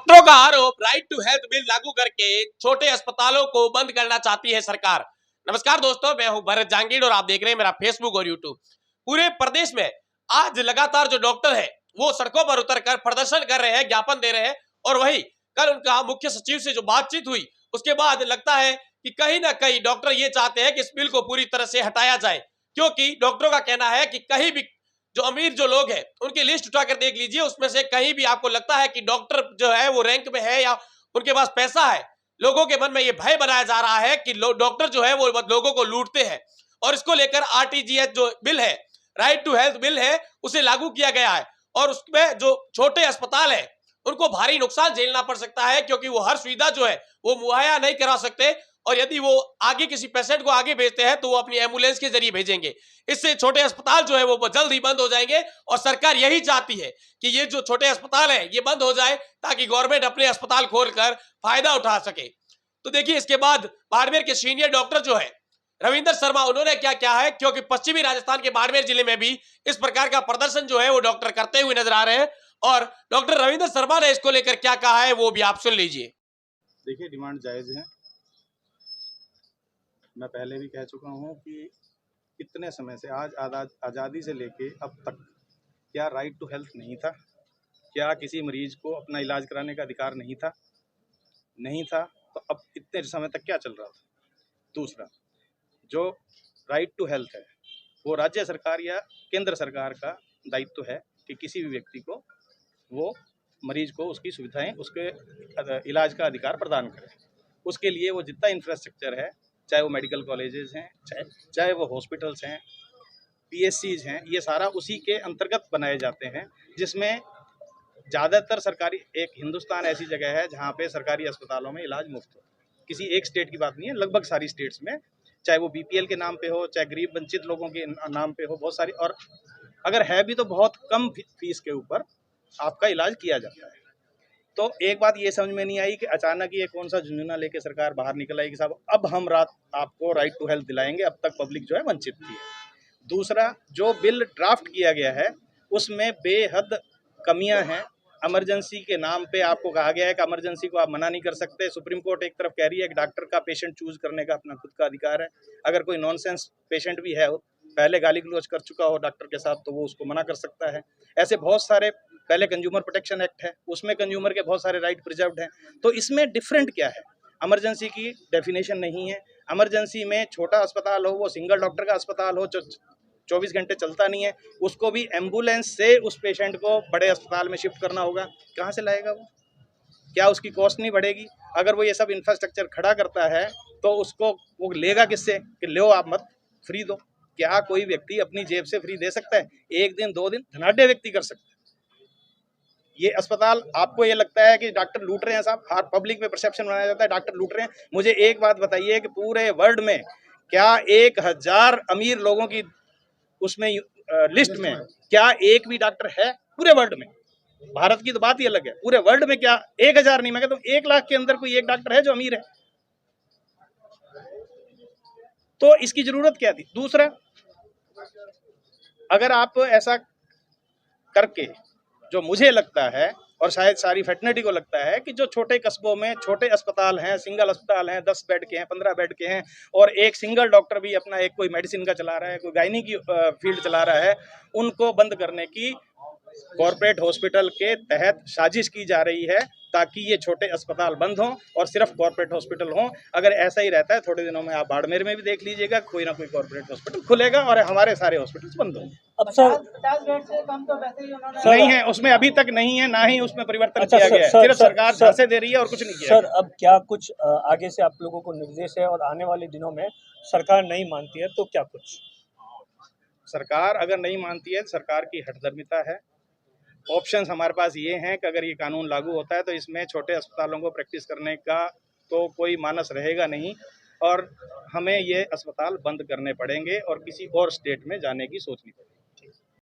डॉक्टरों का आरोप, राइट टू हेल्थ बिल लागू करके छोटे अस्पतालों को बंद करना चाहती है सरकार। नमस्कार दोस्तों, मैं हूं भरत जहांगीर और आप देख रहे हैं मेरा फेसबुक और यूट्यूब। पूरे प्रदेश में आज लगातार जो डॉक्टर है वो सड़कों पर उतरकर प्रदर्शन कर रहे हैं, ज्ञापन दे रहे हैं। और वही कल उनका मुख्य सचिव से जो बातचीत हुई उसके बाद लगता है कि कहीं ना कहीं डॉक्टर ये चाहते हैं कि इस बिल को पूरी तरह से हटाया जाए, क्योंकि डॉक्टरों का कहना है कि कहीं भी जो अमीर जो लोग हैं उनकी लिस्ट उठाकर देख लीजिए, उसमें से कहीं भी आपको लगता है कि डॉक्टर जो है वो रैंक में है या उनके पास पैसा है। लोगों के मन में ये भय बनाया जा रहा है कि डॉक्टर जो है वो लोगों को लूटते हैं। और इसको लेकर आरटीजीएस जो बिल है, राइट टू हेल्थ बिल है, उसे लागू किया गया है। और उसमें जो छोटे अस्पताल है उनको भारी नुकसान झेलना पड़ सकता है, क्योंकि वो हर सुविधा जो है वो मुहैया नहीं करा सकते। और यदि वो आगे किसी पेशेंट को आगे भेजते हैं तो वो अपनी एम्बुलेंस के जरिए भेजेंगे। इससे छोटे अस्पताल जो है वो जल्द ही बंद हो जाएंगे। और सरकार यही चाहती है कि ये जो छोटे अस्पताल है ये बंद हो जाए, ताकि गवर्नमेंट अपने अस्पताल खोलकर फायदा उठा सके। तो देखिए, इसके बाद बाड़मेर के सीनियर डॉक्टर जो है रविंदर शर्मा, उन्होंने क्या क्या है, क्योंकि पश्चिमी राजस्थान के बाड़मेर जिले में भी इस प्रकार का प्रदर्शन जो है वो डॉक्टर करते हुए नजर आ रहे हैं। और डॉक्टर रविंदर शर्मा ने इसको लेकर क्या कहा है वो भी आप सुन लीजिए। देखिए, डिमांड जायज है। मैं पहले भी कह चुका हूं कि इतने समय से आज आज़ादी से लेके अब तक क्या राइट टू हेल्थ नहीं था? क्या किसी मरीज को अपना इलाज कराने का अधिकार नहीं था? नहीं था। तो अब इतने समय तक क्या चल रहा था? दूसरा, जो राइट टू हेल्थ है वो राज्य सरकार या केंद्र सरकार का दायित्व है कि किसी भी व्यक्ति को, वो मरीज को उसकी सुविधाएं, उसके इलाज का अधिकार प्रदान करें। उसके लिए वो जितना इंफ्रास्ट्रक्चर है, चाहे वो मेडिकल कॉलेजेस हैं, चाहे वो हॉस्पिटल्स हैं, पीएससीज हैं, ये सारा उसी के अंतर्गत बनाए जाते हैं। जिसमें ज़्यादातर सरकारी, एक हिंदुस्तान ऐसी जगह है जहाँ पे सरकारी अस्पतालों में इलाज मुफ्त हो। किसी एक स्टेट की बात नहीं है, लगभग सारी स्टेट्स में, चाहे वो बीपीएल के नाम पे हो, चाहे गरीब वंचित लोगों के नाम पे हो, बहुत सारी, और अगर है भी तो बहुत कम फीस के ऊपर आपका इलाज किया जाता है। तो एक बात ये समझ में नहीं आई कि अचानक ये कौन सा झुंझुना लेके सरकार बाहर निकल आई कि साहब अब हम आपको राइट टू हेल्थ दिलाएंगे, अब तक पब्लिक जो है वंचित थी। दूसरा, जो बिल ड्राफ्ट किया गया है उसमें बेहद कमियां हैं। इमरजेंसी के नाम पे आपको कहा गया है कि इमरजेंसी को आप मना नहीं कर सकते। सुप्रीम कोर्ट एक तरफ कह रही है कि डॉक्टर का पेशेंट चूज करने का अपना खुद का अधिकार है। अगर कोई नॉनसेंस पेशेंट भी है, पहले गाली गलौज कर चुका हो डॉक्टर के साथ, तो वो उसको मना कर सकता है। ऐसे बहुत सारे, पहले कंज्यूमर प्रोटेक्शन एक्ट है, उसमें कंज्यूमर के बहुत सारे राइट प्रिजर्व्ड हैं। तो इसमें डिफरेंट क्या है? इमरजेंसी की डेफिनेशन नहीं है। इमरजेंसी में छोटा अस्पताल हो, वो सिंगल डॉक्टर का अस्पताल हो जो 24 घंटे चलता नहीं है, उसको भी एम्बुलेंस से उस पेशेंट को बड़े अस्पताल में शिफ्ट करना होगा। कहाँ से लाएगा वो? क्या उसकी कॉस्ट नहीं बढ़ेगी? अगर वो ये सब इंफ्रास्ट्रक्चर खड़ा करता है तो उसको वो लेगा किससे कि लो आप मत, फ्री दो? क्या कोई व्यक्ति अपनी जेब से फ्री दे सकता है? एक दिन 2 दिन धनाढ़ व्यक्ति कर सकता है। ये अस्पताल, आपको ये लगता है कि डॉक्टर लूट रहे हैं साहब, हर पब्लिक में परसेप्शन बनाया जाता है डॉक्टर लूट रहे हैं। मुझे एक बात बताइए कि पूरे वर्ल्ड में क्या 1000 अमीर लोगों की उसमें लिस्ट में क्या एक भी डॉक्टर है पूरे वर्ल्ड में? भारत की तो बात ही अलग है, पूरे वर्ल्ड में क्या 1000 नहीं, मैं कहता हूँ 1 लाख के अंदर कोई एक डॉक्टर है जो अमीर है? तो इसकी जरूरत क्या थी? दूसरा, अगर आप ऐसा करके, जो मुझे लगता है और शायद सारी फेटर्निटी को लगता है कि जो छोटे कस्बों में छोटे अस्पताल हैं, सिंगल अस्पताल हैं, 10 बेड के हैं, 15 बेड के हैं, और एक सिंगल डॉक्टर भी अपना एक कोई मेडिसिन का चला रहा है, कोई गायनी की फील्ड चला रहा है, उनको बंद करने की कॉर्पोरेट हॉस्पिटल के तहत साजिश की जा रही है, ताकि ये छोटे अस्पताल बंद हों और सिर्फ कॉर्पोरेट हॉस्पिटल हों। अगर ऐसा ही रहता है, थोड़े दिनों में आप बाड़मेर में भी देख लीजिएगा, कोई ना कोई कॉर्पोरेट हॉस्पिटल खुलेगा और हमारे सारे हॉस्पिटल्स बंद होंगे। अब सर 50 बेड से कम तो वैसे ही उन्होंने नहीं है, उसमें अभी तक नहीं है, ना ही उसमें परिवर्तन किया गया है। सिर्फ सरकार झांसे दे रही है और कुछ नहीं किया सर, गया। अब क्या कुछ आगे से आप लोगों को निर्देश है और आने वाले दिनों में सरकार नहीं मानती है तो क्या कुछ? सरकार अगर नहीं मानती है, सरकार की हठधर्मिता है। ऑप्शंस हमारे पास ये हैं कि अगर ये कानून लागू होता है तो इसमें छोटे अस्पतालों को प्रैक्टिस करने का तो कोई मानस रहेगा नहीं, और हमें ये अस्पताल बंद करने पड़ेंगे और किसी और स्टेट में जाने की सोचनी पड़ेगी।